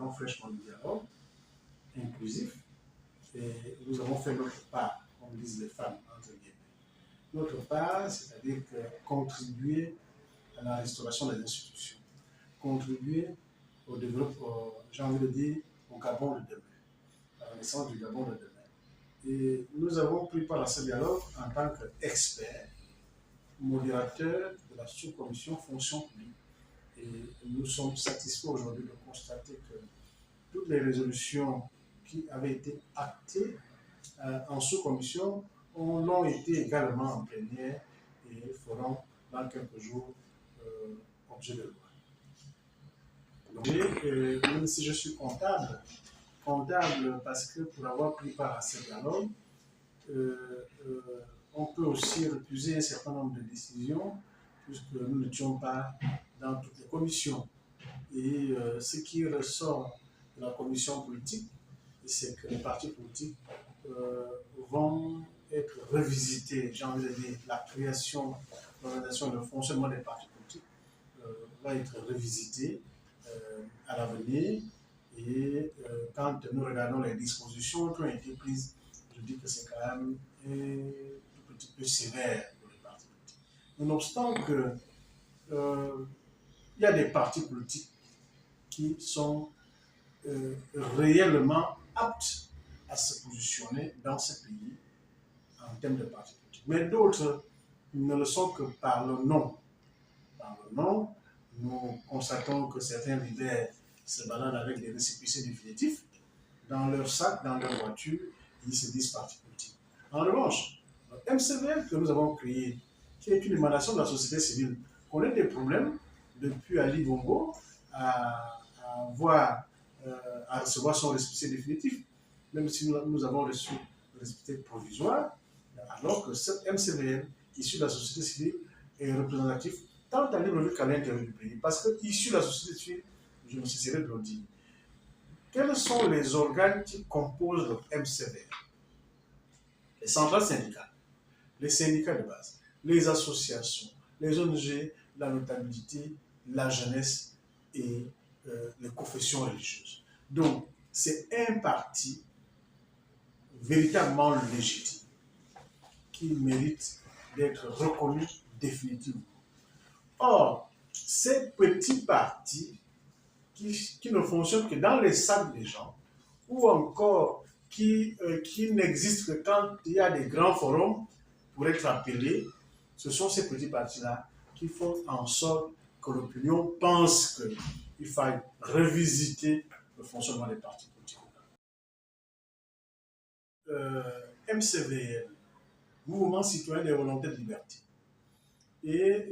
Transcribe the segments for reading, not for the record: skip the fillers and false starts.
attend fraîchement du dialogue inclusif et nous avons fait notre part, comme disent les femmes, entre guillemets. Notre part, c'est-à-dire que contribuer à la restauration des institutions, contribuer au développement, j'ai envie de dire, au Gabon de demain, à la naissance du Gabon de demain. Et nous avons pris part à ce dialogue en tant qu'experts, modérateurs de la sous-commission fonction publique. Et nous sommes satisfaits aujourd'hui de constater que toutes les résolutions qui avaient été actées en sous-commission l'ont été également en plénière et feront dans quelques jours objet de loi. Donc, même si je suis comptable parce que pour avoir pris part à ce dialogue, on peut aussi refuser un certain nombre de décisions puisque nous n'étions pas dans toutes les commissions. Et ce qui ressort de la commission politique, c'est que les partis politiques vont être revisités. J'ai envie de dire, la création, l'organisation et le fonctionnement des partis politiques va être revisité à l'avenir. Et quand nous regardons les dispositions qui ont été prises, je dis que c'est quand même un tout petit peu sévère pour les partis politiques. Nonobstant que il y a des partis politiques qui sont réellement aptes à se positionner dans ce pays en termes de partis politiques. Mais d'autres ne le sont que par le nom. Par le nom, nous constatons que certains leaders se baladent avec des récépissés définitifs dans leur sac, dans leur voiture, et ils se disent partis politiques. En revanche, le MCVL que nous avons créé, qui est une émanation de la société civile, connaît des problèmes depuis Ali Bongo à recevoir son récépissé définitif, même si nous avons reçu le récépissé provisoire, alors que ce MCVL, issu de la société civile, est représentatif tant à Libreville qu'à l'intérieur du pays. Parce que issu de la société civile, je me cesserai de le dire. Quels sont les organes qui composent le MCVL? Les centrales syndicales, les syndicats de base, les associations, les ONG, la notabilité, la jeunesse et les confessions religieuses. Donc, c'est un parti véritablement légitime qui mérite d'être reconnu définitivement. Or, ces petits partis qui ne fonctionnent que dans les sacs des gens ou encore qui n'existent que quand il y a des grands forums pour être appelés, ce sont ces petits partis-là qui font en sorte que l'opinion pense qu'il faille revisiter le fonctionnement des partis politiques. MCVL, Mouvement citoyen des volontés de liberté. Et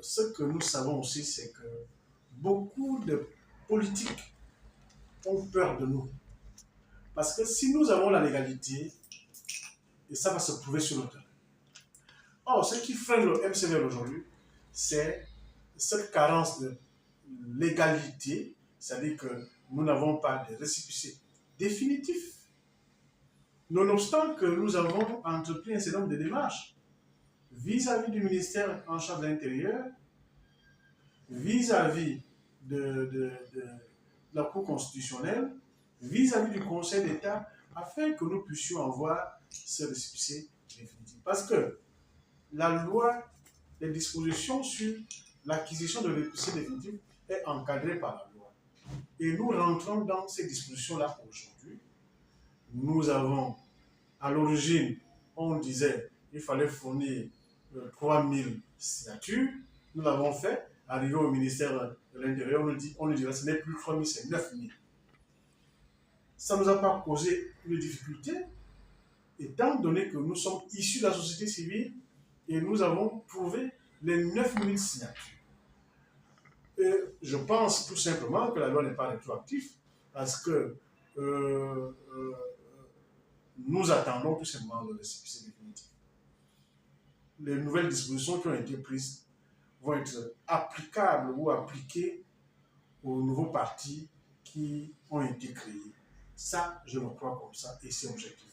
ce que nous savons aussi, c'est que beaucoup de politiques ont peur de nous. Parce que si nous avons la légalité, et ça va se prouver sur le terrain. Or, ce qui freine le MCVL aujourd'hui, c'est cette carence de légalité, c'est-à-dire que nous n'avons pas de récépissé définitif. Nonobstant que nous avons entrepris un certain nombre de démarches vis-à-vis du ministère en charge de l'Intérieur, vis-à-vis de la Cour constitutionnelle, vis-à-vis du Conseil d'État, afin que nous puissions avoir ce récépissé définitif. Parce que la loi, les dispositions sur l'acquisition de récépissé définitif est encadrée par la loi. Et nous rentrons dans ces dispositions-là aujourd'hui. Nous avons, à l'origine, on disait qu'il fallait fournir 3000 signatures. Nous l'avons fait. Arrivé au ministère de l'Intérieur, on nous dit que ce n'est plus 3000, c'est 9000. Ça ne nous a pas causé une difficulté, étant donné que nous sommes issus de la société civile et nous avons trouvé les 9000 signatures. Et je pense tout simplement que la loi n'est pas rétroactive parce que nous attendons tout simplement le récépissé définitif. Les nouvelles dispositions qui ont été prises vont être applicables ou appliquées aux nouveaux partis qui ont été créés. Ça, je le crois comme ça et c'est objectif.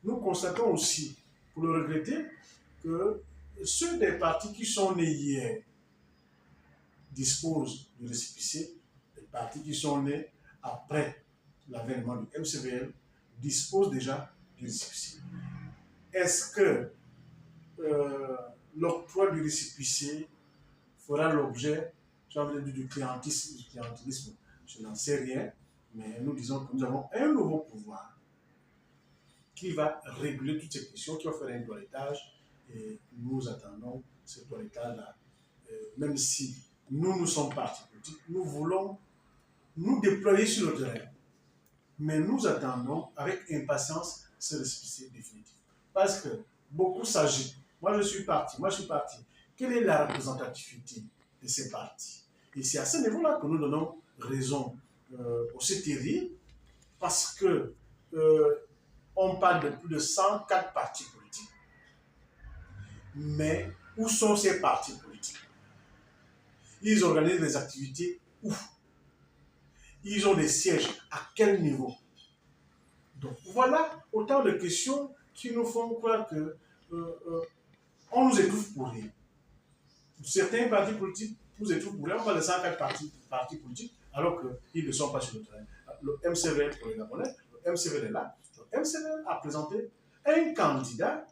Nous constatons aussi, pour le regretter, que ceux des partis qui sont nés hier disposent du récépissé, les partis qui sont nés après l'avènement du MCVL, dispose déjà du récépissé. Est-ce que l'octroi du récépissé fera l'objet, j'ai envie de dire, du clientélisme? Je n'en sais rien, mais nous disons que nous avons un nouveau pouvoir qui va réguler toutes ces questions, qui va faire un toilettage, et nous attendons ce toilettage-là. Même si nous sommes partis politiques, nous voulons nous déployer sur le terrain, mais nous attendons avec impatience ce récépissé définitif. Parce que beaucoup s'agitent. Moi, je suis parti. Quelle est la représentativité de ces partis? Et c'est à ce niveau-là que nous donnons raison au CTRI, parce que on parle de plus de 104 partis politiques. Mais où sont ces partis politiques? Ils organisent des activités où? Ils ont des sièges à quel niveau? Donc voilà autant de questions qui nous font croire que on nous étouffe pour rien. Certains partis politiques nous étouffent pour rien. On parle de 104 partis politiques alors qu'ils ne sont pas sur le terrain. Le MCVL pour les Gabonais, le MCVL est là. Le MCVL a présenté un candidat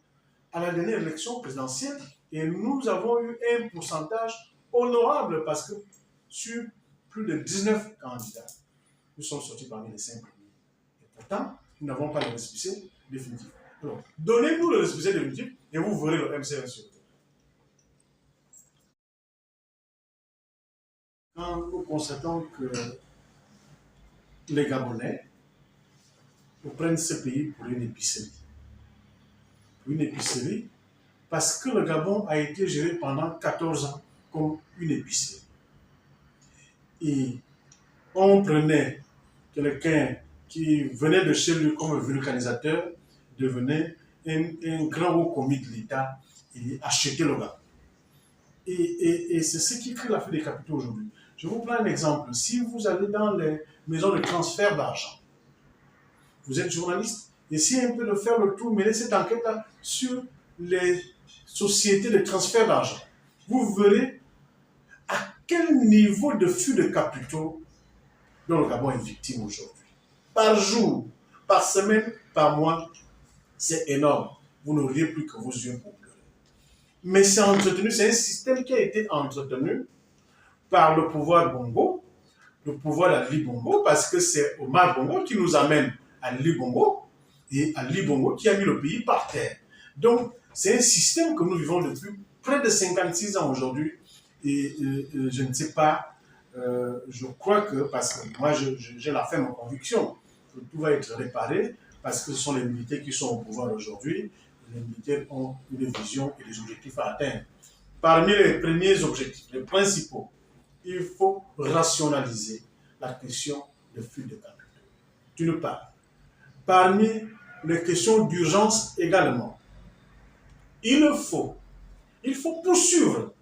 à la dernière élection présidentielle et nous avons eu un pourcentage honorable parce que sur plus de 19 candidats, nous sommes sortis parmi les 5 premiers. Et pourtant, nous n'avons pas le récépissé définitif. Alors, donnez-nous le récépissé définitif et vous verrez le MCVL sur le terrain. Quand nous constatons que les Gabonais prennent ce pays pour une épicerie. Une épicerie parce que le Gabon a été géré pendant 14 ans comme une épicerie. Et on prenait quelqu'un qui venait de chez lui comme vulcanisateur, devenait un grand haut commis de l'État et achetait le Gabon. Et c'est ce qui crée la fuite des capitaux aujourd'hui. Je vous prends un exemple. Si vous allez dans les maisons de transfert d'argent, vous êtes journaliste, essayez un peu de faire le tour, menez cette enquête-là sur les sociétés de transfert d'argent. Vous verrez à quel niveau de flux de capitaux dont le Gabon est victime aujourd'hui. Par jour, par semaine, par mois, c'est énorme. Vous n'auriez plus que vos yeux pour pleurer. Mais c'est entretenu, c'est un système qui a été entretenu par le pouvoir Bongo, le pouvoir d'Ali Bongo, parce que c'est Omar Bongo qui nous amène à Ali Bongo, et Ali Bongo qui a mis le pays par terre. Donc, c'est un système que nous vivons depuis près de 56 ans aujourd'hui, et je ne sais pas, je crois que, parce que moi j'ai la ferme conviction que tout va être réparé, parce que ce sont les militaires qui sont au pouvoir aujourd'hui, les militaires ont une vision et des objectifs à atteindre. Parmi les premiers objectifs, les principaux, il faut rationaliser la question de flux de capitaux. D'une part. Parmi les questions d'urgence également, il faut poursuivre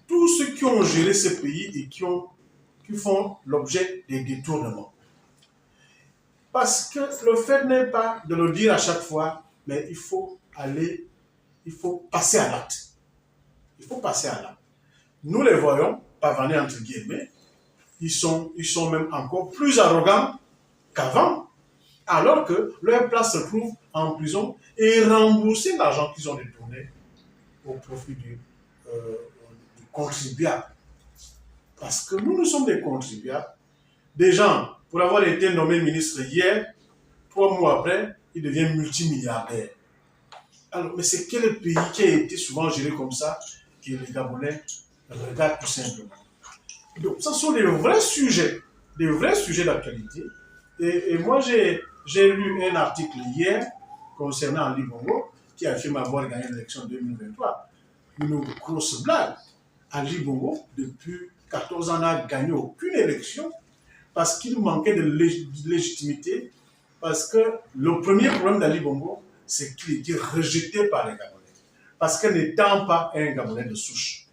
tous ceux qui ont géré ce pays et qui font l'objet des détournements. Parce que le fait n'est pas de le dire à chaque fois, mais il faut passer à l'acte. Il faut passer à l'acte. Nous les voyons, pavaner entre guillemets, ils sont même encore plus arrogants qu'avant, alors que leur place se trouve en prison et rembourser l'argent qu'ils ont détourné au profit du contribuable. Parce que nous sommes des contribuables. Des gens, pour avoir été nommé ministre hier, 3 mois après, il devient multimilliardaire. Alors, mais c'est quel pays qui a été souvent géré comme ça que les Gabonais regardent tout simplement. Donc, ce sont des vrais sujets d'actualité. Et moi, j'ai lu un article hier concernant Ali Bongo qui affirme avoir gagné l'élection 2023. Une grosse blague. Ali Bongo, depuis 14 ans, n'a gagné aucune élection parce qu'il manquait de légitimité. Parce que le premier problème d'Ali Bongo, c'est qu'il était rejeté par les Gabonais. Parce que n'étant pas un Gabonais de souche,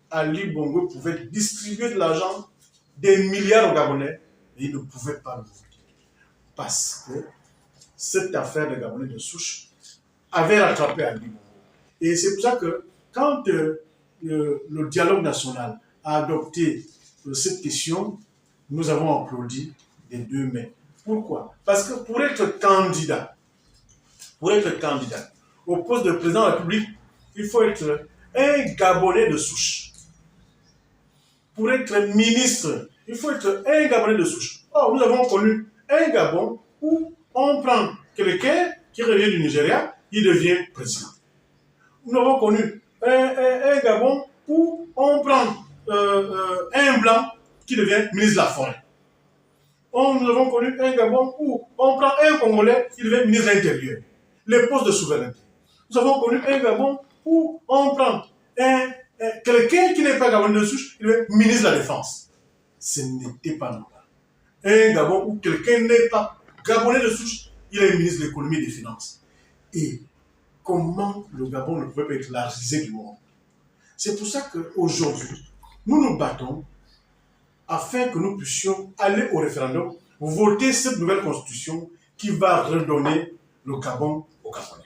Ali Bongo pouvait distribuer de l'argent, des milliards aux Gabonais, et il ne pouvait pas le voter. Parce que cette affaire de Gabonais de souche avait rattrapé Ali Bongo. Et c'est pour ça que quand le dialogue national a adopté cette question, nous avons applaudi des deux mains. Pourquoi? Parce que pour être candidat au poste de président de la République, il faut être un Gabonais de souche. Pour être ministre, il faut être un Gabonais de souche. Or, nous avons connu un Gabon où on prend quelqu'un qui revient du Nigeria, il devient président. Nous avons connu un Gabon où on prend un blanc qui devient ministre de la Forêt. Nous avons connu un Gabon où on prend un Congolais qui devient ministre de l'Intérieur. Les postes de souveraineté. Nous avons connu un Gabon où on prend quelqu'un qui n'est pas Gabonais de souche, il devient ministre de la Défense. Ce n'était pas normal. Un Gabon où quelqu'un n'est pas Gabonais de souche, il est ministre de l'économie et des finances. Et comment le Gabon ne pouvait pas être la risée du monde? C'est pour ça qu'aujourd'hui, nous nous battons afin que nous puissions aller au référendum, voter cette nouvelle constitution qui va redonner le Gabon aux Gabonais.